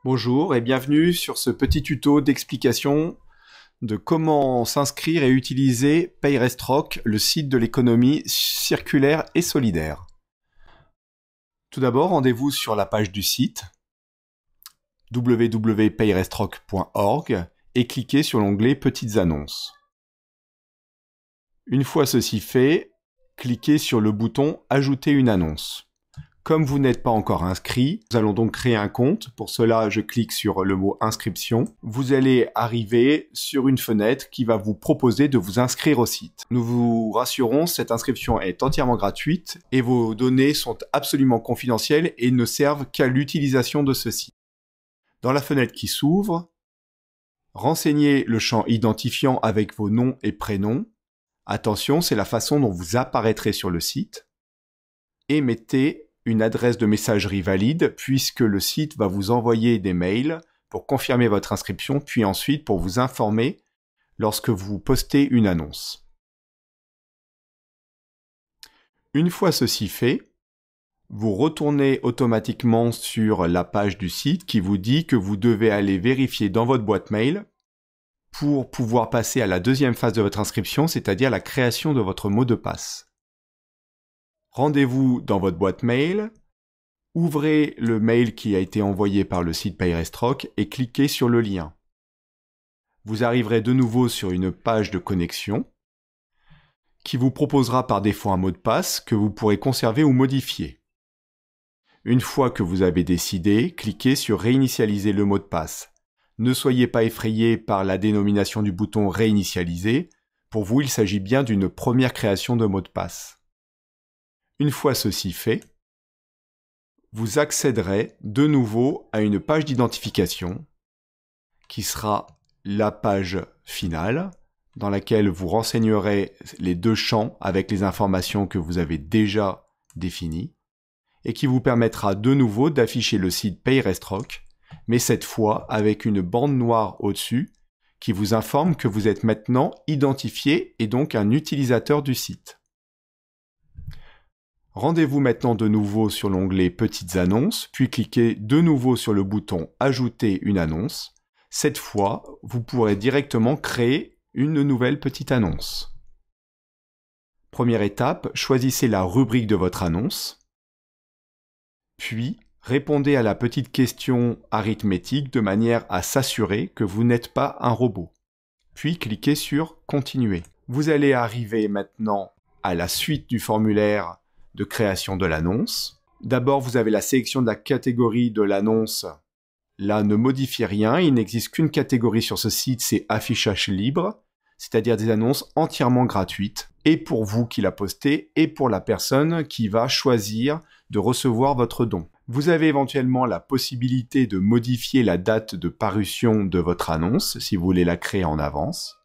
Bonjour et bienvenue sur ce petit tuto d'explication de comment s'inscrire et utiliser PayRestrock, le site de l'économie circulaire et solidaire. Tout d'abord, rendez-vous sur la page du site www.payrestrock.org et cliquez sur l'onglet Petites annonces. Une fois ceci fait, cliquez sur le bouton Ajouter une annonce. Comme vous n'êtes pas encore inscrit, nous allons donc créer un compte. Pour cela, je clique sur le mot inscription. Vous allez arriver sur une fenêtre qui va vous proposer de vous inscrire au site. Nous vous rassurons, cette inscription est entièrement gratuite et vos données sont absolument confidentielles et ne servent qu'à l'utilisation de ce site. Dans la fenêtre qui s'ouvre, renseignez le champ identifiant avec vos noms et prénoms. Attention, c'est la façon dont vous apparaîtrez sur le site. Et mettez une adresse de messagerie valide puisque le site va vous envoyer des mails pour confirmer votre inscription puis ensuite pour vous informer lorsque vous postez une annonce. Une fois ceci fait, vous retournez automatiquement sur la page du site qui vous dit que vous devez aller vérifier dans votre boîte mail pour pouvoir passer à la deuxième phase de votre inscription, c'est-à-dire la création de votre mot de passe. Rendez-vous dans votre boîte mail, ouvrez le mail qui a été envoyé par le site PayRestrock et cliquez sur le lien. Vous arriverez de nouveau sur une page de connexion qui vous proposera par défaut un mot de passe que vous pourrez conserver ou modifier. Une fois que vous avez décidé, cliquez sur Réinitialiser le mot de passe. Ne soyez pas effrayé par la dénomination du bouton Réinitialiser. Pour vous, il s'agit bien d'une première création de mot de passe. Une fois ceci fait, vous accéderez de nouveau à une page d'identification qui sera la page finale dans laquelle vous renseignerez les deux champs avec les informations que vous avez déjà définies et qui vous permettra de nouveau d'afficher le site PayRestrock, mais cette fois avec une bande noire au-dessus qui vous informe que vous êtes maintenant identifié et donc un utilisateur du site. Rendez-vous maintenant de nouveau sur l'onglet Petites annonces, puis cliquez de nouveau sur le bouton Ajouter une annonce. Cette fois, vous pourrez directement créer une nouvelle petite annonce. Première étape, choisissez la rubrique de votre annonce. Puis, répondez à la petite question arithmétique de manière à s'assurer que vous n'êtes pas un robot. Puis, cliquez sur Continuer. Vous allez arriver maintenant à la suite du formulaire de création de l'annonce. D'abord, vous avez la sélection de la catégorie de l'annonce. Là, ne modifiez rien, il n'existe qu'une catégorie sur ce site, c'est affichage libre, c'est-à-dire des annonces entièrement gratuites, et pour vous qui la postez, et pour la personne qui va choisir de recevoir votre don. Vous avez éventuellement la possibilité de modifier la date de parution de votre annonce, si vous voulez la créer en avance.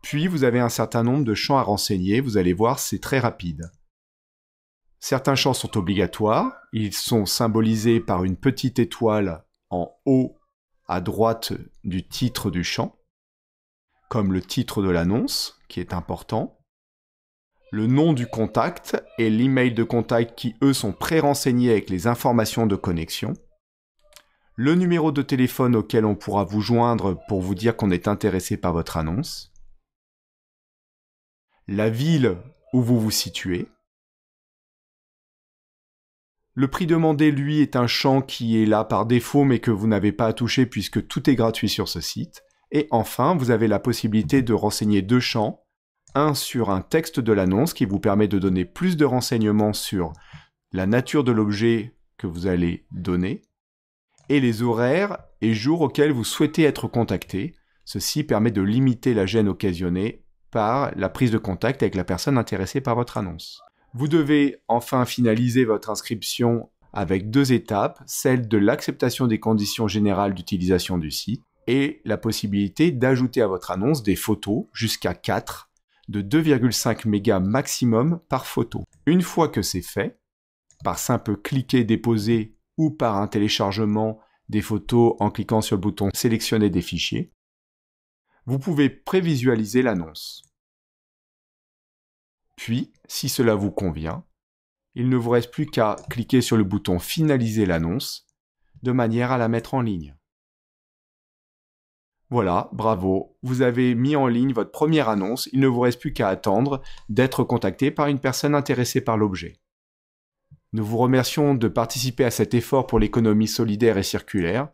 Puis, vous avez un certain nombre de champs à renseigner, vous allez voir, c'est très rapide. Certains champs sont obligatoires, ils sont symbolisés par une petite étoile en haut à droite du titre du champ, comme le titre de l'annonce, qui est important, le nom du contact et l'email de contact qui, eux, sont pré-renseignés avec les informations de connexion, le numéro de téléphone auquel on pourra vous joindre pour vous dire qu'on est intéressé par votre annonce, la ville où vous vous situez. Le prix demandé, lui, est un champ qui est là par défaut mais que vous n'avez pas à toucher puisque tout est gratuit sur ce site. Et enfin, vous avez la possibilité de renseigner deux champs. Un sur un texte de l'annonce qui vous permet de donner plus de renseignements sur la nature de l'objet que vous allez donner et les horaires et jours auxquels vous souhaitez être contacté. Ceci permet de limiter la gêne occasionnée par la prise de contact avec la personne intéressée par votre annonce. Vous devez enfin finaliser votre inscription avec deux étapes, celle de l'acceptation des conditions générales d'utilisation du site et la possibilité d'ajouter à votre annonce des photos, jusqu'à 4, de 2,5 mégas maximum par photo. Une fois que c'est fait, par simple cliquer déposer ou par un téléchargement des photos en cliquant sur le bouton sélectionner des fichiers, vous pouvez prévisualiser l'annonce. Puis, si cela vous convient, il ne vous reste plus qu'à cliquer sur le bouton Finaliser l'annonce, de manière à la mettre en ligne. Voilà, bravo, vous avez mis en ligne votre première annonce, il ne vous reste plus qu'à attendre d'être contacté par une personne intéressée par l'objet. Nous vous remercions de participer à cet effort pour l'économie solidaire et circulaire,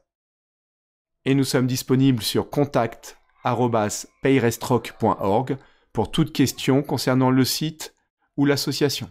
et nous sommes disponibles sur contact@payrestrock.org pour toute question concernant le site ou l'association.